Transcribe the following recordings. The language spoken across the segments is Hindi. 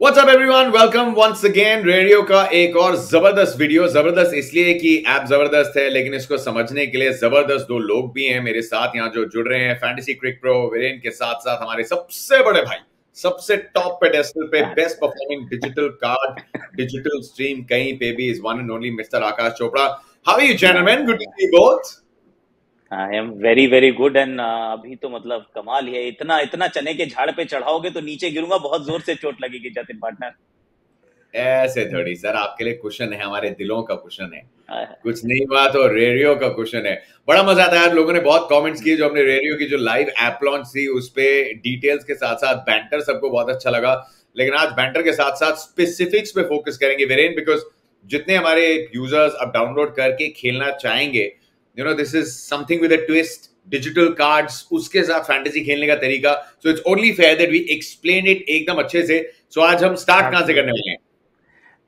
What's up everyone? Welcome once again radio का एक और जबरदस्त वीडियो। जबरदस्त इसलिए कि ऐप जबरदस्त है, लेकिन इसको समझने के लिए जबरदस्त दो लोग भी हैं मेरे साथ यहाँ जो जुड़ रहे हैं। फैंटेसी क्रिक प्रो वीरेन के साथ साथ हमारे सबसे बड़े भाई, सबसे टॉप पेडेस्टल पे, best performing digital card, digital stream कहीं पे भी is one and only mister Akash Chopra. How are you gentleman? Good to see you both. I am very very good and अभी तो मतलब कमाल ही है। इतना इतना चने के झाड़ पे चढ़ाओगे तो नीचे गिरूंगा, बहुत जोर से चोट लगेगी जतिन पार्टनर। ऐसे थोड़ी सर, आपके लिए क्वेश्चन है, हमारे दिलों का क्वेश्चन है। कुछ नहीं हुआ तो रेडियो का क्वेश्चन है। बड़ा मजा आता है यार, लोगों ने बहुत कमेंट्स किए जो हमने रेडियो की जो लाइव ऐप लॉन्च थी उस पे डिटेल्स के साथ साथ बैंटर सबको बहुत अच्छा लगा। लेकिन आज बैंटर के साथ साथ स्पेसिफिक्स पे फोकस करेंगे वीरेन, बिकॉज जितने हमारे यूजर्स अब डाउनलोड करके खेलना चाहेंगे, this is something with a twist, digital cards, उसके साथ फैंटेसी खेलने का तरीका। So it's only fair that we explain it एकदम अच्छे से। सो आज हम स्टार्ट कहां से करने वाले हैं?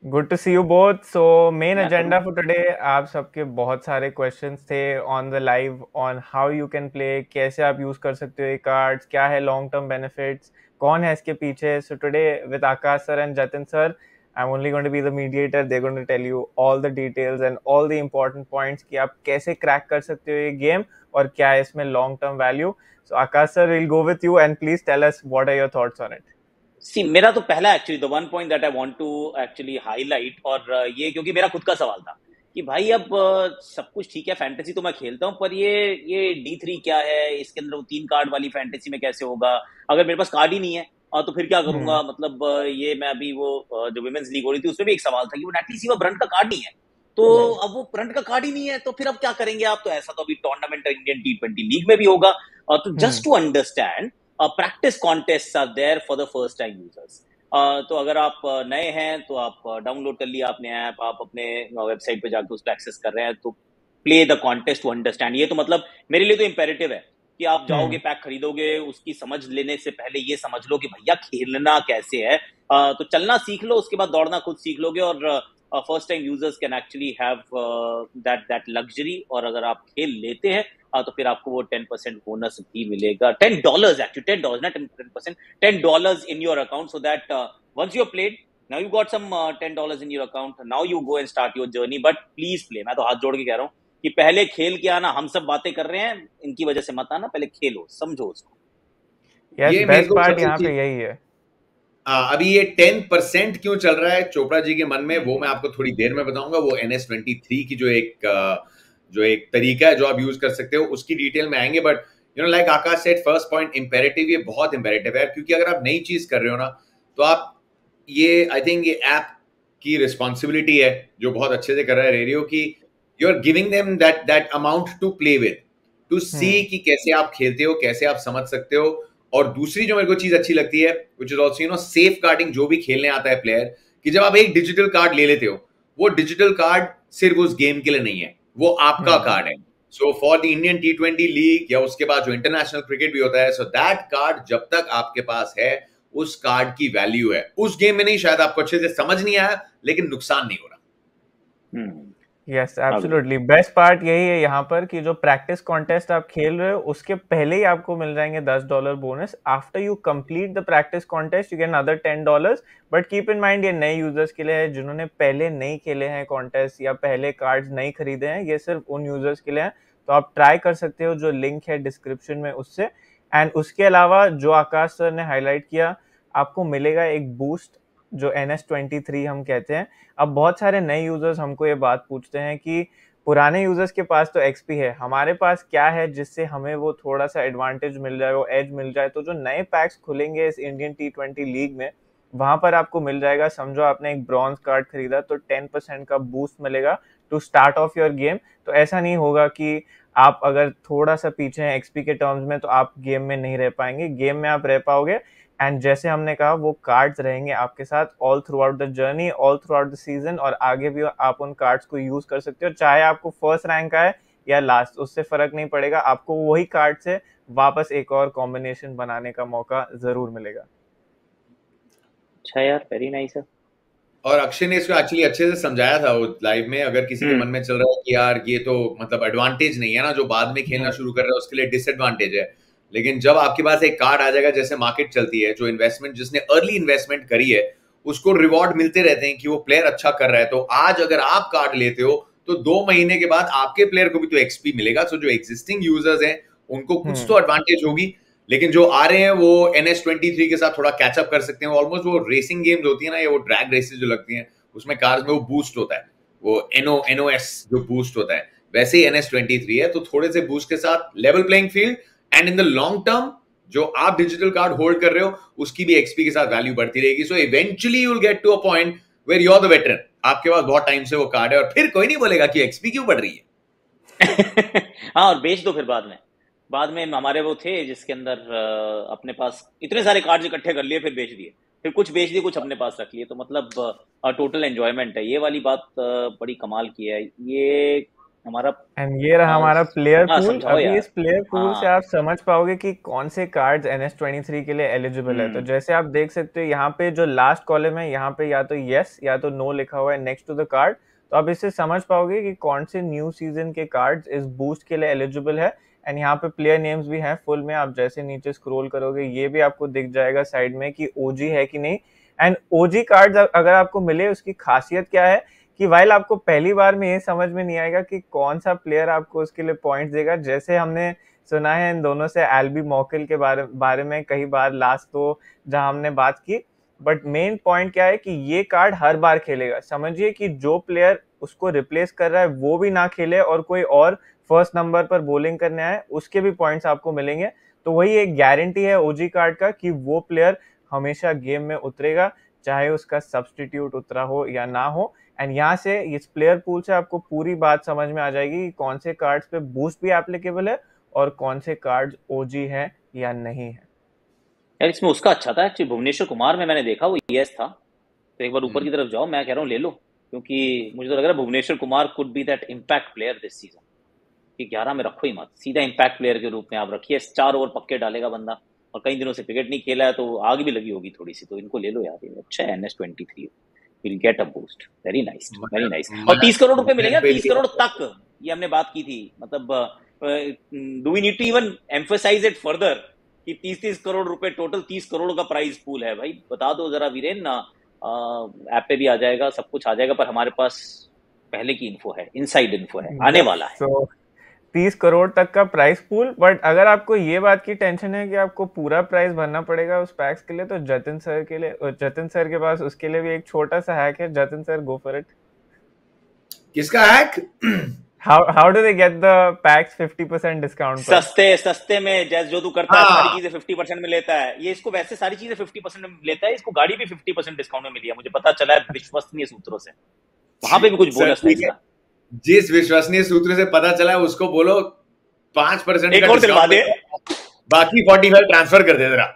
Good to see you both. So main agenda for today, आप सबके बहुत सारे क्वेश्चंस थे on the live on how you can play, कैसे आप यूज कर सकते हो ये कार्ड्स, क्या है लॉन्ग टर्म बेनिफिट्स, कौन है इसके पीछे। So today with Akash sir and Jatin sir, I am only going to be the mediator. They going to tell you all the details and all the important points कि आप कैसे क्रैक कर सकते हो ये गेम और क्या है इसमें long term value. So Akash sir, will go with you and please tell us what are your thoughts on it. See मेरा तो पहला actually the one point that I want to actually highlight, और ये क्योंकि मेरा खुद का सवाल था कि भाई अब सब कुछ ठीक है, फैंटेसी तो मैं खेलता हूँ, पर ये D3 क्या है, इसके अंदर वो 3 कार्ड वाली फैंटेसी में कैसे होगा? अगर मेरे पास कार्ड ही नहीं है तो फिर क्या करूंगा? मतलब ये मैं अभी वो जो विमेंस लीग हो रही थी उसमें भी एक सवाल था कि वो एटलीस्ट वो ब्रंट का कार्ड नहीं है, तो अब वो ब्रंट का कार्ड ही नहीं है तो फिर अब क्या करेंगे आप? तो ऐसा तो अभी टूर्नामेंट इंडियन T20 लीग में भी होगा। तो just to understand, practice contest are there for the first time users. तो अगर आप नए हैं तो आप डाउनलोड कर लिया आपने ऐप, आप अपने वेबसाइट पे जाकर उसको एक्सेस कर रहे हैं, तो play the contest to understand. ये तो मतलब मेरे लिए तो इंपेरेटिव है कि आप जाओगे, पैक खरीदोगे, उसकी समझ लेने से पहले ये समझ लो कि भैया खेलना कैसे है। तो चलना सीख लो, उसके बाद दौड़ना खुद सीख लोगे, और first time users can actually have that luxury. और अगर आप खेल लेते हैं तो फिर आपको वो 10% बोनस भी मिलेगा। $10 एक्चुअली, $10 ना 10%, $10 in your account, so that once you played, now you got some $10 in your account, now you go and start your journey. But please play, मैं तो हाथ जोड़ के कह रहा हूँ कि पहले खेल के आना। हम सब बातें कर रहे हैं, इनकी वजह से मत आना, पहले खेलो, समझो उसको। यस, बेस्ट पार्ट यहाँ पे यही है। अभी ये 10% क्यों चल रहा है चोपड़ा जी के मन में, वो मैं आपको थोड़ी देर में बताऊंगा। वो NS23 की जो एक तरीका है जो आप यूज कर सकते हो, उसकी डिटेल में आएंगे। But like Akash said, first point imperative, ये बहुत इंपेरेटिव है, क्योंकि अगर आप नई चीज कर रहे हो ना, तो आप आई थिंक ये ऐप की रिस्पॉन्सिबिलिटी है जो बहुत अच्छे से कर रहा है रेडियो की। You are giving them that amount to play with, to see कि कैसे आप खेलते हो, कैसे आप समझ सकते हो। और दूसरी जो मेरे को चीज अच्छी लगती है, which is also safeguarding, जो भी खेलने आता है प्लेयर, कि जब आप एक डिजिटल कार्ड ले लेते हो, वो डिजिटल कार्ड सिर्फ उस गेम के लिए नहीं है, वो आपका कार्ड है। So for the Indian T20 league या उसके बाद जो इंटरनेशनल क्रिकेट भी होता है, सो दैट कार्ड जब तक आपके पास है, उस कार्ड की वैल्यू है। उस गेम में नहीं, शायद आपको अच्छे से समझ नहीं आया, लेकिन नुकसान नहीं हो रहा। Yes, absolutely. बेस्ट पार्ट यही है यहाँ पर कि जो प्रैक्टिस कॉन्टेस्ट आप खेल रहे हो उसके पहले ही आपको मिल जाएंगे $10 bonus. After you complete the practice contest you get another $10। But keep in mind, ये नए यूजर्स के लिए है जिन्होंने पहले नहीं खेले हैं कॉन्टेस्ट या पहले कार्ड्स नहीं खरीदे हैं। ये सिर्फ उन यूजर्स के लिए है, तो आप ट्राई कर सकते हो, जो लिंक है डिस्क्रिप्शन में उससे। एंड उसके अलावा जो आकाश सर ने हाईलाइट किया, आपको मिलेगा एक बूस्ट जो NS23 हम कहते हैं। अब बहुत सारे नए यूजर्स हमको ये बात पूछते हैं कि पुराने यूजर्स के पास तो XP है, हमारे पास क्या है जिससे हमें वो थोड़ा सा एडवांटेज मिल जाए, वो एज मिल जाए। तो जो नए पैक्स खुलेंगे इस इंडियन T20 लीग में, वहां पर आपको मिल जाएगा, समझो आपने एक ब्रॉन्ज कार्ड खरीदा तो 10% का बूस्ट मिलेगा to start off your game. तो ऐसा नहीं होगा कि आप अगर थोड़ा सा पीछे हैं XP के टर्म्स में तो आप गेम में नहीं रह पाएंगे, गेम में आप रह पाओगे। एंड जैसे हमने कहा, वो कार्ड्स रहेंगे आपके साथ all through out the journey, all through out the season, और आगे भी आप उन कार्ड्स को यूज कर सकते हो, चाहे आपको फर्स्ट रैंक आए या लास्ट, उससे फर्क नहीं पड़ेगा। आपको वही कार्ड से वापस एक और कॉम्बिनेशन बनाने का मौका जरूर मिलेगा। अच्छा यार, वेरी नाइस है। और अक्षय ने इसको एक्चुअली अच्छे से समझाया था वो लाइव में। अगर किसी के मन में चल रहा है कि यार ये तो मतलब एडवांटेज नहीं है ना, जो बाद में खेलना शुरू कर रहा है उसके लिए डिसएडवांटेज है, लेकिन जब आपके पास एक कार्ड आ जाएगा, जैसे मार्केट चलती है, जो इन्वेस्टमेंट जिसने अर्ली इन्वेस्टमेंट करी है उसको रिवॉर्ड मिलते रहते हैं कि वो प्लेयर अच्छा कर रहा है। तो आज अगर आप कार्ड लेते हो तो 2 महीने के बाद आपके प्लेयर को भी तो एक्सपी मिलेगा। सो जो एग्जिस्टिंग यूजर्स हैं उनको कुछ तो एडवांटेज होगी, लेकिन जो आ रहे हैं वो NS23 के साथ थोड़ा कैचअप कर सकते हैं। ऑलमोस्ट वो रेसिंग गेम्स होती है ना, या वो ड्रैग रेसेस जो लगती हैं, उसमें कार्स में वो बूस्ट होता है, वो NOS जो बूस्ट होता है, वैसे ही NS23 है। तो थोड़े से बूस्ट के साथ level playing field, and in the long term जो आप डिजिटल कार्ड होल्ड कर रहे हो उसकी भी एक्सपी के साथ वैल्यू बढ़ती रहेगी। So eventually you will get to a point where you are the veteran, आपके पास बहुत टाइम से वो कार्ड है और फिर कोई नहीं बोलेगा कि एक्सपी क्यों बढ़ रही है। हाँ, और बेच दो फिर बाद में हमारे वो थे जिसके अंदर अपने पास इतने सारे कार्ड्स इकट्ठे कर लिए, फिर बेच दिए, फिर कुछ बेच दिए, कुछ अपने पास रख लिए। तो मतलब टोटल एंजॉयमेंट है। ये वाली बात बड़ी कमाल की है ये हमारा। एंड ये रहा हमारा प्लेयर हाँ, पूल। समझाओ अभी यार। इस प्लेयर पूल से हाँ। आप समझ पाओगे कि कौन से कार्ड्स NS23 के लिए एलिजिबल है। तो जैसे आप देख सकते हो यहाँ पे जो लास्ट कॉलम है, यहाँ पे या तो यस या तो नो लिखा हुआ है नेक्स्ट टू द कार्ड। तो आप इससे समझ पाओगे कि कौन से न्यू सीजन के कार्ड्स इस बूस्ट के लिए एलिजिबल है। एंड यहाँ पे प्लेयर नेम्स भी हैं फुल में। आप जैसे नीचे स्क्रॉल करोगे ये भी आपको दिख जाएगा साइड में कि ओजी है कि नहीं। एंड ओजी कार्ड्स अगर आपको मिले उसकी खासियत क्या है कि वाइल आपको पहली बार में ये समझ में नहीं आएगा कि कौन सा प्लेयर आपको उसके लिए पॉइंट्स देगा। जैसे हमने सुना है इन दोनों से एल्बी मॉकिल के बारे में कई बार लास्ट तो जहां हमने बात की। बट मेन पॉइंट क्या है कि ये कार्ड हर बार खेलेगा। समझिए कि जो प्लेयर उसको रिप्लेस कर रहा है वो भी ना खेले और कोई और फर्स्ट नंबर पर बॉलिंग करने आए, उसके भी पॉइंट्स आपको मिलेंगे। तो वही एक गारंटी है ओजी कार्ड का कि वो प्लेयर हमेशा गेम में उतरेगा, चाहे उसका सब्सटीट्यूट उतरा हो या ना हो। एंड यहाँ से इस प्लेयर पूल से आपको पूरी बात समझ में आ जाएगी कि कौन से कार्ड्स पे बूस्ट भी एप्लीकेबल है और कौन से कार्ड्स ओजी है या नहीं है। यार इसमें उसका अच्छा था एक्चुअली, भुवनेश्वर कुमार में मैंने देखा वो ES था। तो एक बार ऊपर की तरफ जाओ, मैं कह रहा हूँ ले लो, क्योंकि मुझे तो लग रहा है Bhuvneshwar Kumar could be that impact player this season. कि 11 में रखो ही मत, सीधा इम्पैक्ट प्लेयर के रूप में आप रखिए। 4 ओवर पक्के डालेगा बंदा, और कई दिनों से क्रिकेट नहीं खेला है तो आग भी लगी होगी थोड़ी सी। तो इनको ले लो यार, ये अच्छा है। NS23 will get a boost. Very nice, very nice. और 30 करोड़ रुपए मिलेंगे, 30 करोड़ तक। ये हमने बात की थी, मतलब do we need to even emphasise it further कि 30 करोड़ रुपए टोटल, 30 करोड़ का प्राइस पूल है। भाई बता दो जरा वीरेन ना, ऐप पे भी आ जाएगा, सब कुछ आ जाएगा, पर हमारे पास पहले की इन्फो है, इनसाइड इन्फो है, आने वाला है। तो 30 करोड़ तक का प्राइस पूल। बट अगर आपको ये बात की टेंशन है कि आपको पूरा प्राइस भरना पड़ेगा उस पैक्स के लिए, तो जतिन सर के पास उसके लिए भी एक छोटा सा हैक है। Jatin sir, go for it. किसका hack? How do they get the packs 50% discount पर? सस्ते में, जैसे जो तू करता है सारी चीजें 50% में लेता है। ये इसको वैसे सारी चीजें 50% में लेता है, इसको गाड़ी भी 50% डिस्काउंट में मिली है, मुझे पता चला है विश्वसनीय सूत्रों से। वहां पे भी कुछ बोनस है इसका। जिस विश्वसनीय सूत्र से पता चला है उसको बोलो 5% एक का और दिलवा दे, बाकी 45 ट्रांसफर कर दे जरा।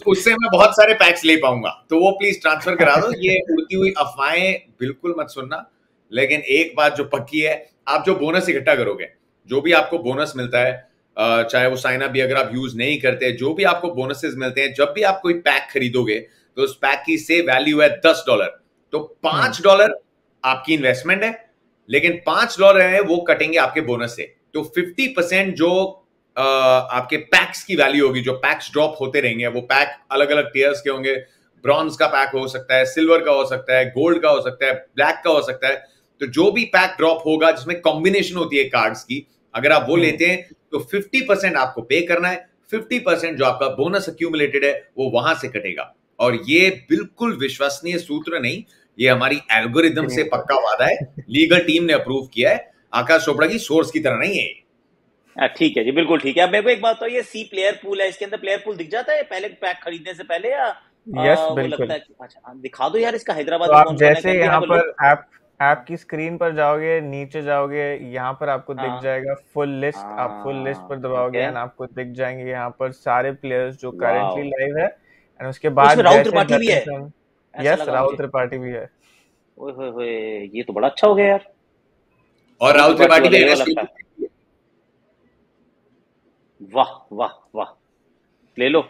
उससे मैं बहुत सारे पैक्स ले पाऊंगा, तो वो प्लीज ट्रांसफर करा दो। ये उड़ती हुई अफवाहें बिल्कुल मत सुनना। लेकिन एक बात जो पक्की है, आप जो बोनस इकट्ठा करोगे, जो भी आपको बोनस मिलता है, चाहे वो साइन अप भी अगर आप यूज नहीं करते, जो भी आपको बोनसेस मिलते हैं, जब भी आप कोई पैक खरीदोगे तो उस पैक की से वैल्यू है $10। तो $5 आपकी इन्वेस्टमेंट है, लेकिन $5 है वो कटेंगे आपके बोनस से। तो 50% जो आपके पैक्स की वैल्यू होगी, जो पैक्स ड्रॉप होते रहेंगे, वो पैक अलग अलग टीयर्स के होंगे। ब्रॉन्ज का पैक हो सकता है, सिल्वर का हो सकता है, गोल्ड का हो सकता है, ब्लैक का हो सकता है। तो जो भी पैक ड्रॉप होगा जिसमें कॉम्बिनेशन होती है कार्ड्स की, अगर आप वो लेते हैं तो 50% आपको पे करना है, 50% जो आपका बोनस अक्यूमुलेटेड है वो वहां से कटेगा। और ये बिल्कुल विश्वसनीय सूत्र नहीं, ये हमारी एल्गोरिदम से पक्का वादा है, लीगल टीम ने अप्रूव किया है। आकाश चोपड़ा की सोर्स की तरह नहीं है। ठीक है जी, बिल्कुल ठीक है। अब मेरे को एक बात तो, ये सी प्लेयर पूल है, इसके अंदर प्लेयर पूल दिख जाता है पहले पैक खरीदने से पहले, या यस वो बिल्कुल। लगता है? अच्छा दिखा दो यार, इसका हैदराबाद तो में आप कौन कौन है, जैसे कैन वी यहाँ हैव अ पर लुक? ऐप की स्क्रीन पर जाओगे, नीचे जाओगे, यहाँ पर आपको दिख जाएगा फुल लिस्ट। आप फुल लिस्ट पर दबाओगे ओके, एंड आपको दिख जाएंगे यहाँ पर सारे प्लेयर्स जो वाओ। करेंटली लाइव है। एंड उसके तो इसमें बाद राहुल जैसे त्रिपाठी भी जतिन है, सर, ऐसा यस लगा राहुल मुझे। त्रिपाठी भी है। ओए होए होए, ये तो बड़ा अच्छा हो गया यार। और राहुल त्रिपाठी वाला भी ये वाला लगता है। वाह वाह वाह, ले लो।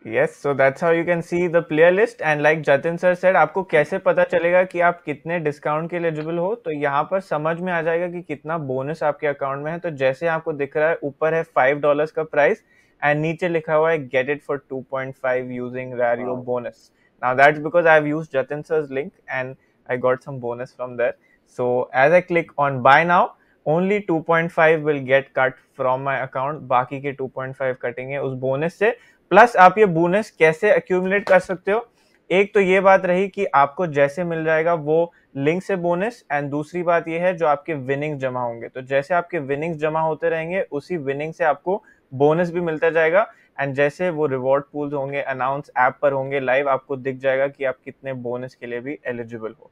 Yes, so that's how you can see the player list. And like Jatin sir said, आपको कैसे पता चलेगा कि आप कितने डिस्काउंट के एलिजिबल हो? तो यहाँ पर समझ में आ जाएगा कि कितना बोनस आपके अकाउंट में है। तो जैसे आपको दिख रहा है ऊपर है $5 का प्राइस, एंड नीचे लिखा हुआ है get it for 2.5 using Rario bonus. Now that's because I've used Jatin sir's link and I got some bonus from there. So as I click on buy now, only 2.5 will get cut from my account. बाकी के 2.5 कटेंगे उस बोनस से. प्लस आप ये बोनस कैसे एक्यूमुलेट कर सकते हो? एक तो ये बात रही कि आपको जैसे मिल जाएगा वो लिंक से बोनस, एंड दूसरी बात ये है जो आपके विनिंग्स जमा होंगे, तो जैसे आपके विनिंग्स जमा होते रहेंगे उसी विनिंग से आपको बोनस भी मिलता जाएगा. एंड जैसे वो रिवॉर्ड पूल्स होंगे अनाउंस ऐप पर होंगे लाइव, आपको दिख जाएगा कि आप कितने बोनस के लिए भी एलिजिबल हो.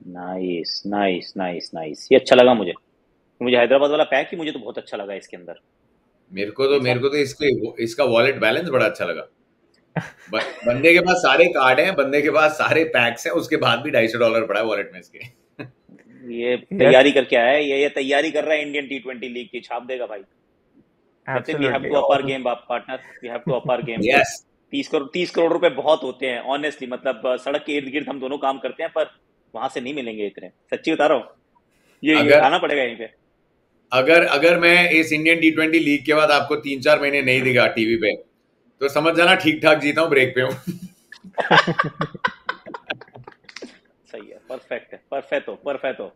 नाइस नाइस नाइस नाइस, ये अच्छा लगा मुझे. मुझे हैदराबाद वाला पैक ही मुझे तो बहुत अच्छा लगा इसके अंदर. मेरे को तो इसका वॉलेट बैलेंस बड़ा अच्छा लगा. बंदे के पास सारे कार्ड हैं, बंदे के पास सारे पैक्स हैं, उसके बाद भी $250 पड़ा है वॉलेट में इसके. ये तैयारी करके आया है, ये तैयारी कर रहा है इंडियन T20 लीग की, छाप देगा भाई. We have to up our game, partner. We have to up our game. Yes. 30 crore रुपए बहुत होते हैं ऑनेस्टली. मतलब सड़क के इर्द गिर्द हम दोनों काम करते हैं, पर वहां से नहीं मिलेंगे इतने. सच्ची बता रहा हूँ, ये आना पड़ेगा यहीं पे. अगर मैं इस इंडियन T20 लीग के बाद आपको 3-4 महीने नहीं दिखा टीवी पे, तो समझ जाना ठीक ठाक जीता हूँ, ब्रेक पे हूँ. सही है, परफेक्ट है, परफेक्टो.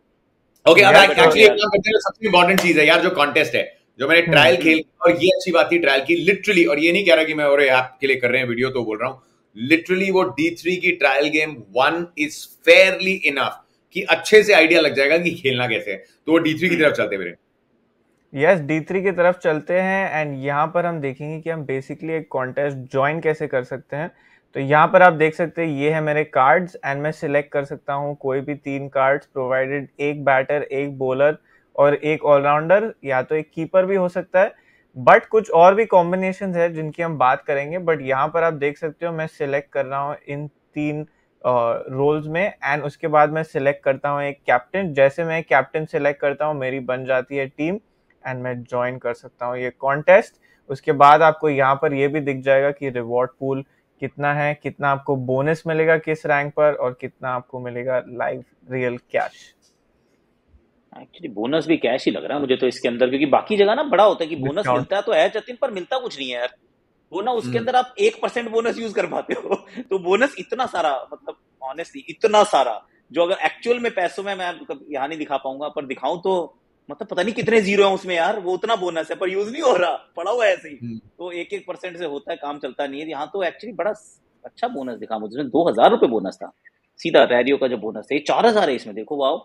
ओके, अब एक्चुअली सबसे इंपॉर्टेंट चीज है यार, जो कॉन्टेस्ट है, जो मैंने ट्रायल खेल, और ये अच्छी बात थी ट्रायल की लिटरली, और ये नहीं कह रहा कि मैं और ऐप के लिए कर रहे हैं वीडियो तो बोल रहा हूँ, लिटरली वो D3 की trial game 1 is fairly enough कि अच्छे से आइडिया लग जाएगा कि खेलना कैसे है. तो वो D3 की तरफ चलते मेरे. यस, D3 की तरफ चलते हैं. एंड यहाँ पर हम देखेंगे कि हम बेसिकली एक कॉन्टेस्ट ज्वाइन कैसे कर सकते हैं. तो यहाँ पर आप देख सकते हैं ये है मेरे कार्ड्स, एंड मैं सिलेक्ट कर सकता हूँ कोई भी 3 कार्ड्स, प्रोवाइडेड एक बैटर, एक बॉलर और एक ऑलराउंडर, या तो एक कीपर भी हो सकता है. बट कुछ और भी कॉम्बिनेशन है जिनकी हम बात करेंगे. बट यहाँ पर आप देख सकते हो मैं सिलेक्ट कर रहा हूँ इन 3 रोल्स में, एंड उसके बाद मैं सिलेक्ट करता हूँ एक कैप्टन. जैसे मैं कैप्टन सिलेक्ट करता हूँ मेरी बन जाती है टीम, एंड मैं ज्वाइन कर सकता हूँ ये कॉन्टेस्ट. उसके बाद आपको यहाँ पर ये भी दिख जाएगा कि रिवॉर्ड पूल कितना है, कितना आपको बोनस मिलेगा किस रैंक पर, और कितना आपको मिलेगा live real cash. Actually bonus भी कैश ही लग रहा है मुझे तो इसके अंदर, क्योंकि बाकी जगह ना बड़ा होता है कि बोनस मिलता है तो है जतिन, पर मिलता कुछ नहीं है यार. वो ना उसके अंदर आप 1% बोनस यूज कर पाते हो. तो बोनस इतना सारा, मतलब ऑनेस्टली इतना सारा, जो अगर एक्चुअल में पैसों में मैं यहाँ नहीं दिखा पाऊंगा, पर दिखाऊं तो मतलब पता नहीं कितने जीरो है उसमें यार. वो उतना बोनस है पर यूज नहीं हो रहा, पड़ा हुआ है ऐसे ही. तो 1% से होता है काम, चलता नहीं है. यहाँ तो एक्चुअली बड़ा अच्छा बोनस दिखा मुझे. 2,000 रुपए बोनस था सीधा. रैरियो का जो बोनस है 4,000 है इसमें, देखो वाओ.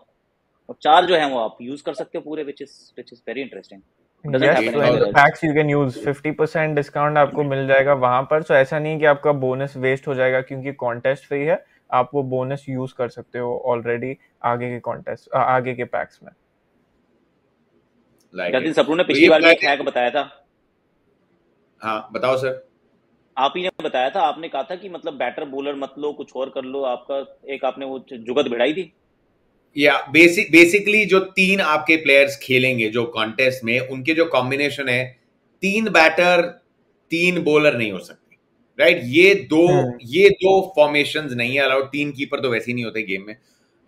और 4 जो है वो आप यूज कर सकते हो पूरे, which is very interesting. Yes, so in the packs you can use 50% discount आपको मिल जाएगा वहां पर. सो ऐसा नहीं कि आपका बोनस वेस्ट हो जाएगा क्योंकि कॉन्टेस्ट फ्री है. आप वो बोनस यूज कर सकते हो ऑलरेडी आगे के कॉन्टेस्ट, आगे के पैक्स में. जतिन सप्रू ने पिछली बार भी एक हैक बताया था. हाँ बताओ सर. आप ही ने बताया था, आपने कहा था कि मतलब बैटर बॉलर मत लो, कुछ और कर लो. आपका एक आपने वो जुगत भिड़ाई थी. या बेसिकली जो 3 आपके प्लेयर्स खेलेंगे जो कॉन्टेस्ट में, उनके जो कॉम्बिनेशन है 3 बैटर 3 बॉलर नहीं हो सकते, राइट. ये दो फॉर्मेशंस नहीं है अलाउड. 3 कीपर तो वैसे ही नहीं होते गेम में,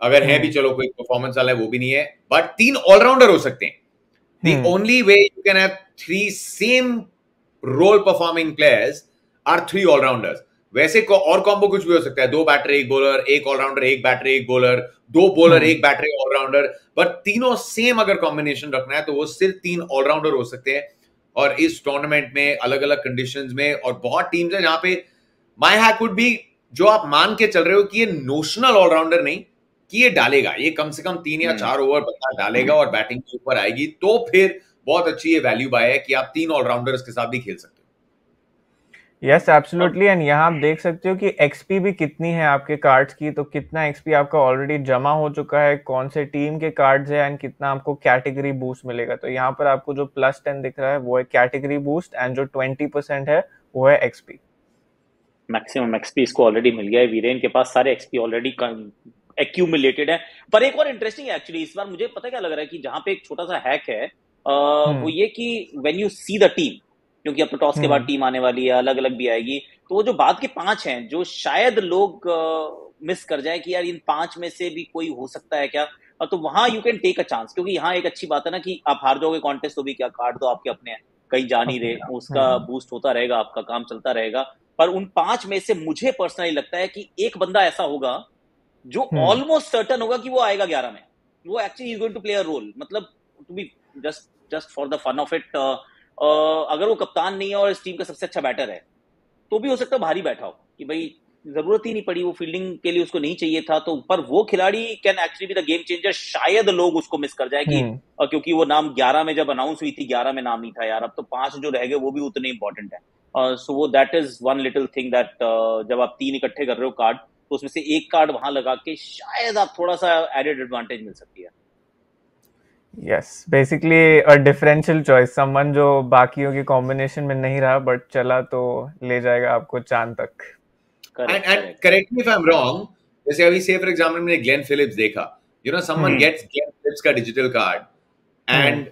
अगर है भी चलो कोई परफॉर्मेंस वाला है वो भी नहीं है. बट 3 ऑलराउंडर हो सकते हैं. The only way you can have 3 same role performing players are 3 all-rounders. वैसे और कॉम्बो कुछ भी हो सकता है. 2 batter 1 bowler, 1 all rounder 1 batter 1 bowler, 2 bowler 1 batter 1 all rounder. But तीनों सेम अगर कॉम्बिनेशन रखना है तो वो सिर्फ 3 ऑलराउंडर हो सकते हैं. और इस टूर्नामेंट में अलग अलग कंडीशंस में, और बहुत टीम्स है जहां पे माय हैक वुड बी, जो आप मान के चल रहे हो कि ये नोशनल ऑलराउंडर नहीं, कि ये डालेगा, ये कम से कम 3 या 4 ओवर बंदा डालेगा और बैटिंग के ऊपर आएगी, तो फिर बहुत अच्छी ये वैल्यू बाय है कि आप 3 ऑलराउंडर्स के साथ भी खेल सकते हो. Yes absolutely. एंड यहाँ आप देख सकते हो कि एक्सपी भी कितनी है आपके कार्ड्स की. तो कितना एक्सपी आपका ऑलरेडी जमा हो चुका है, कौन से टीम के कार्ड्स है, एंड कितना आपको कैटेगरी बूस्ट मिलेगा. तो यहाँ पर आपको जो +10 दिख रहा है वो है कैटेगरी बूस्ट, एंड जो 20% है वो है एक्सपी. मैक्सिमम एक्सपी इसको ऑलरेडी मिल गया है. वीरेन के पास सारे एक्सपी ऑलरेडी एक्यूमुलेटेड है. पर एक और इंटरेस्टिंग है एक्चुअली इस बार, मुझे पता क्या लग रहा है कि जहां पे एक छोटा सा हैक है वो ये कि when you see the team, क्योंकि अब तो टॉस के बाद टीम आने वाली है, अलग अलग भी आएगी, तो वो जो बाद के 5 हैं जो शायद लोग मिस कर जाए कि यार इन 5 में से भी कोई हो सकता है क्या, तो वहां you can take a chance. क्योंकि यहाँ एक अच्छी बात है ना कि आप हार जाओगे कॉन्टेस्ट तो भी क्या, कार्ड तो आपके अपने हैं. कहीं जा नहीं रहे, उसका बूस्ट होता रहेगा, आपका काम चलता रहेगा। पर उन 5 में से मुझे पर्सनली लगता है कि एक बंदा ऐसा होगा जो ऑलमोस्ट सर्टन होगा कि वो आएगा 11 में, वो actually is going to play a role, मतलब to be just just for the fun of it. अगर वो कप्तान नहीं है और इस टीम का सबसे अच्छा बैटर है, तो भी हो सकता है भारी बैठा हो कि भाई जरूरत ही नहीं पड़ी, वो फील्डिंग के लिए उसको नहीं चाहिए था, तो पर वो खिलाड़ी can actually be the game changer. शायद लोग उसको मिस कर जाए कि क्योंकि वो नाम 11 में जब अनाउंस हुई थी, 11 में नाम नहीं था यार, अब तो 5 जो रह गए वो भी उतने इंपॉर्टेंट है। सो वो that is one little thing that जब आप 3 इकट्ठे कर रहे हो कार्ड, तो उसमें से एक कार्ड वहां लगा के शायद आप थोड़ा सा एडेड एडवांटेज मिल सकती है। Yes, basically a differential choice, someone जो बाकियों की कॉम्बिनेशन में नहीं रहा बट चला तो ले जाएगा आपको चांद तक। And correct me if I am wrong, जैसे अभी से फॉर एग्जांपल मैंने ग्लेन फिलिप्स देखा, you know someone gets Glenn Phillips का डिजिटल कार्ड, एंड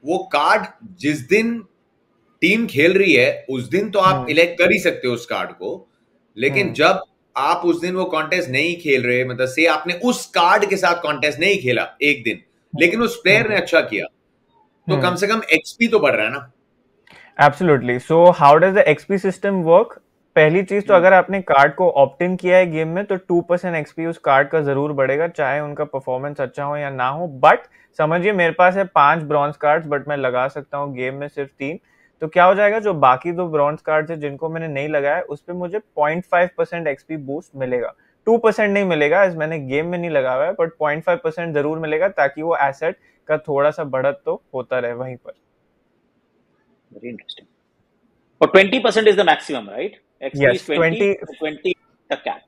वो कार्ड जिस दिन टीम खेल रही है उस दिन तो आप इलेक्ट कर ही सकते हो उस कार्ड को, लेकिन जब आप उस दिन वो कॉन्टेस्ट नहीं खेल रहे, मतलब से आपने उस कार्ड के साथ कॉन्टेस्ट नहीं खेला एक दिन, लेकिन उस प्लेयर ने अच्छा किया, तो कम से कम एक्सपी तो बढ़ रहा है ना। Absolutely. So how does the XP system work? पहली चीज तो अगर आपने कार्ड को ऑप्ट इन किया है गेम में, तो 2% एक्सपी उस कार्ड का जरूर बढ़ेगा, चाहे उनका परफॉर्मेंस अच्छा हो या ना हो। बट समझिए मेरे पास है 5 ब्रॉन्ज कार्ड्स, बट मैं लगा सकता हूँ गेम में सिर्फ 3, तो क्या हो जाएगा, जो बाकी 2 ब्रॉन्ज कार्ड्स है जिनको मैंने नहीं लगाया, उस पर मुझे 0.5% एक्सपी बूस्ट मिलेगा। 2% नहीं मिलेगा, इस मैंने गेम में नहीं लगा हुआ है, बट 0.5% जरूर मिलेगा, ताकि वो एसेट का थोड़ा सा बढ़त तो होता रहे वहीं पर। Very interesting. But 20% is the maximum, right? XP Yes, is 20 the cap.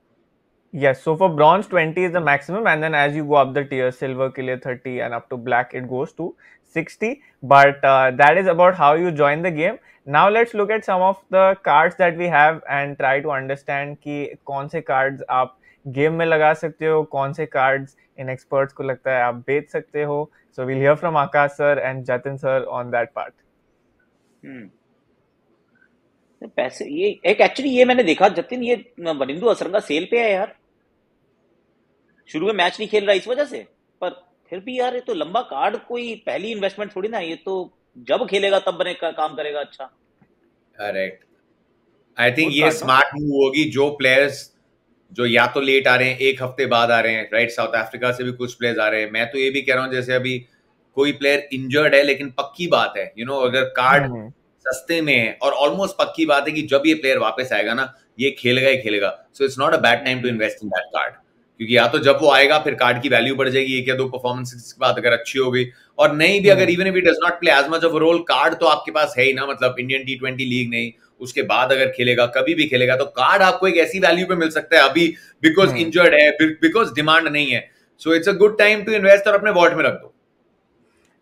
Yes, so for bronze 20 is the maximum, and then as you go up the tier, silver के लिए 30 and up to black it goes to 60. But that is about how you join the game. Now let's look at some of the cards that we have and try to understand कि कौन से cards आप गेम में लगा सकते हो, कौन से cards इन experts को लगता है आप बेच सकते हो. So we'll hear from Akash sir and Jatin sir on that part. पैसे ये एक एक्चुअली ये मैंने देखा जतिन, ये वनिंदु असरंगा सेल पे है यार, शुरू में मैच नहीं खेल रहा इस वजह से, पर फिर भी यार ये तो लंबा कार्ड, कोई पहली इन्वेस्टमेंट थोड़ी ना, ये तो जब खेलेगा तब बने काम करेगा अच्छा। करेक्ट, आई थिंक ये स्मार्ट मूव होगी। जो प्लेयर्स जो या तो लेट आ रहे हैं, एक हफ्ते बाद आ रहे हैं, राइट, साउथ अफ्रीका से भी कुछ प्लेयर्स आ रहे हैं। मैं तो ये भी कह रहा हूँ जैसे अभी कोई प्लेयर इंजर्ड है, लेकिन पक्की बात है अगर कार्ड सस्ते में है, और ऑलमोस्ट पक्की बात है कि जब ये प्लेयर वापस आएगा ना, ये खेलेगा ही खेलेगा, so it's not a bad time to invest in that card, क्योंकि या तो जब वो आएगा फिर कार्ड की वैल्यू बढ़ जाएगी 1 या 2 परफॉर्मेंसेस के बाद, अगर अच्छी हो गई, और नहीं भी अगर even if it does not play as much of a role, card तो आपके पास है ही ना, मतलब इंडियन T20 लीग नहीं, उसके बाद अगर खेलेगा, कभी भी खेलेगा, तो कार्ड आपको एक ऐसी वैल्यू पे मिल सकता है अभी, बिकॉज इंजर्ड है, बिकॉज डिमांड नहीं है, so it's a good time to invest, और अपने वॉलेट में रख दो।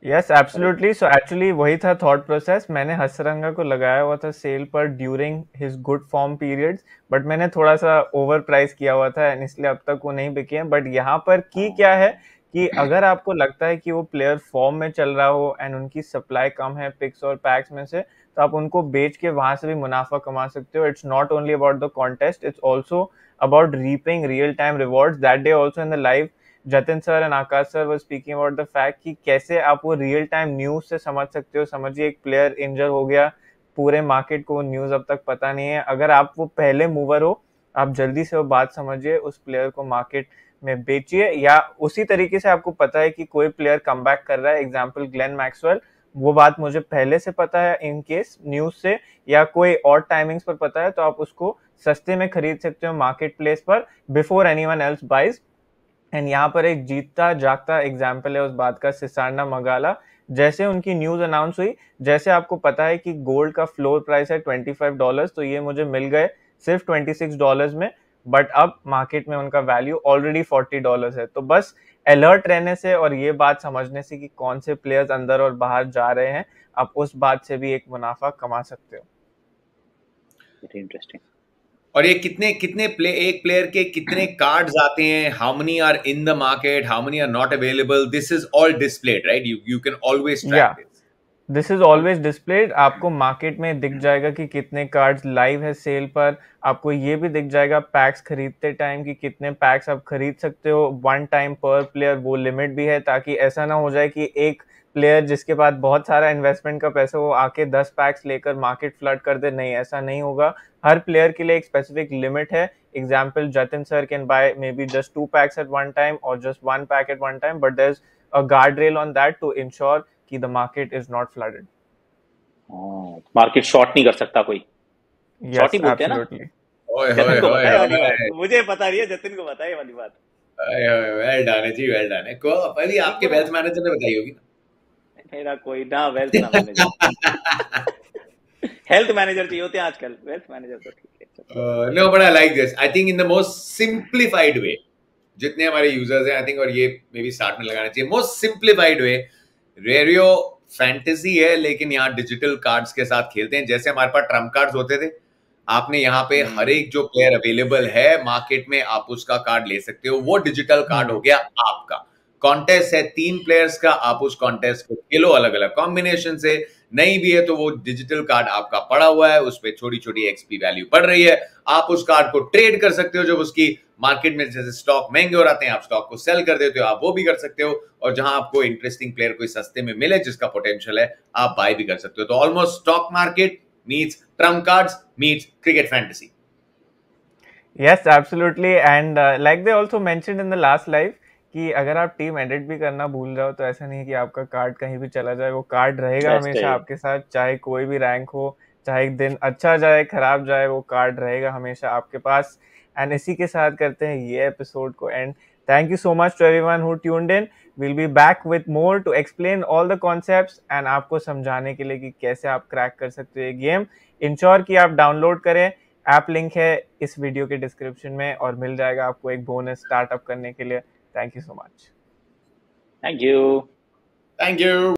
Yes absolutely. सो एक्चुअली वही था थॉट प्रोसेस, मैंने हसरंगा को लगाया हुआ था सेल पर during his good form periods, but मैंने थोड़ा सा ओवर प्राइस किया हुआ था, इसलिए अब तक वो नहीं बिके हैं। बट यहाँ पर की क्या है कि अगर आपको लगता है कि वो प्लेयर फॉर्म में चल रहा हो एंड उनकी सप्लाई कम है पिक्स और पैक्स में से, तो आप उनको बेच के वहां से भी मुनाफा कमा सकते हो। It's not only about the contest, it's also about reaping real time rewards. That day also in the live, Jatin sir and Akash sir was speaking about the fact कि कैसे आप वो real time news से समझ सकते हो। समझिए एक प्लेयर इंजर हो गया, पूरे मार्केट को न्यूज अब तक पता नहीं है, अगर आप वो पहले मूवर हो, आप जल्दी से वो बात समझिए, उस प्लेयर को मार्केट में बेचिए। या उसी तरीके से आपको पता है कि कोई प्लेयर कम बैक कर रहा है, एग्जाम्पल ग्लेन मैक्सवेल, वो बात मुझे पहले से पता है इन केस न्यूज से, या कोई और टाइमिंग्स पर पता है, तो आप उसको सस्ते में खरीद सकते हो मार्केट प्लेस पर before anyone else buys. And यहाँ पर एक जीतता जागता एग्जाम्पल है उस बात का, सिसाना मगाला। जैसे उनकी न्यूज अनाउंस हुई, जैसे आपको पता है कि गोल्ड का फ्लोर प्राइस है $25, तो ये मुझे मिल गए सिर्फ $26 में, बट अब मार्केट में उनका वैल्यू ऑलरेडी $40 है। तो बस अलर्ट रहने से और ये बात समझने से कि कौन से प्लेयर्स अंदर और बाहर जा रहे हैं, आप उस बात से भी एक मुनाफा कमा सकते हो। इंटरेस्टिंग। और ये कितने कितने एक प्लेयर के कितने कार्ड्स आते हैं, how many are in the market, how many are not available, this is all displayed, right? You can always track this. This is always displayed. आपको मार्केट में दिख जाएगा कि कितने कार्ड्स लाइव है सेल पर, आपको ये भी दिख जाएगा पैक्स खरीदते टाइम कि कितने पैक्स आप खरीद सकते हो, 1 टाइम पर प्लेयर, वो लिमिट भी है, ताकि ऐसा ना हो जाए कि एक प्लेयर जिसके पास बहुत सारा इन्वेस्टमेंट का पैसा वो आके 10 पैक्स लेकर मार्केट फ्लड कर दे, नहीं, ऐसा नहीं होगा। हर प्लेयर के लिए एक स्पेसिफिक लिमिट है। Example, Jatin sir can buy maybe just 2 packs at one time और just 1 pack at one time, but there is a guardrail on that to ensure कि the market is not flooded. Market short नहीं कर सकता कोई, शॉर्ट ही यस, बोलते हैं ना। एब्सोल्युटली। जतिन को पता है वाली बात, मुझे पता नहीं है, जतिन को पता है वाली बात। वेल डन है जी, वेल डन है। को पहले आपके वेल्थ मैनेजर ने बताई होगी ना। मेरा कोई ना वेल्थ ना मैनेजर, हेल्थ मैनेजर चाहिए होते हैं आजकल, वेल्थ मैनेजर तो ठीक है। No but I like this, I think in the most simplified way, जितने हमारे यूजर्स हैं आई थिंक, और ये मे बी स्टार्ट में लगाना चाहिए, मोस्ट सिंप्लीफाइड वे। रेरियो फैंटेसी है लेकिन यहाँ डिजिटल कार्ड्स के साथ खेलते हैं। जैसे हमारे पास ट्रम्प कार्ड्स होते थे, आपने यहाँ पे हर एक जो प्लेयर अवेलेबल है मार्केट में आप उसका कार्ड ले सकते हो, वो डिजिटल कार्ड हो गया आपका। कॉन्टेस्ट है 3 प्लेयर्स का, आप उस कॉन्टेस्ट को खेलो अलग अलग कॉम्बिनेशन से। नहीं भी है तो वो डिजिटल कार्ड आपका पड़ा हुआ है, उस पर छोटी छोटी एक्सपी वैल्यू बढ़ रही है, आप उस कार्ड को ट्रेड कर सकते हो। जब उसकी मार्केट में जैसे स्टॉक महंगे हो जाते हैं, आप स्टॉक को सेल कर देते हो, आप वो भी कर सकते हो। और जहां आपको इंटरेस्टिंग प्लेयर कोई सस्ते में मिले जिसका पोटेंशियल है, आप बाय भी कर सकते हो। तो almost stock market meets trump cards meets cricket fantasy. Yes, absolutely. And like they also mentioned in the last live कि अगर आप टीम एडिट भी करना भूल जाओ तो ऐसा नहीं है कि आपका कार्ड कहीं भी चला जाए, वो कार्ड रहेगा हमेशा आपके साथ, चाहे कोई भी रैंक हो, चाहे दिन अच्छा जाए खराब जाए, वो कार्ड रहेगा हमेशा आपके पास। एंड इसी के साथ करते हैं ये एपिसोड को and. Thank you so much to everyone who tuned in. We'll be back with more to explain all the concepts and आपको समझाने के लिए कि कैसे आप क्रैक कर सकते हो ये गेम। इंश्योर कि आप डाउनलोड करें, ऐप लिंक है इस वीडियो के डिस्क्रिप्शन में और मिल जाएगा आपको एक बोनस स्टार्टअप करने के लिए। Thank you so much. Thank you. Thank you.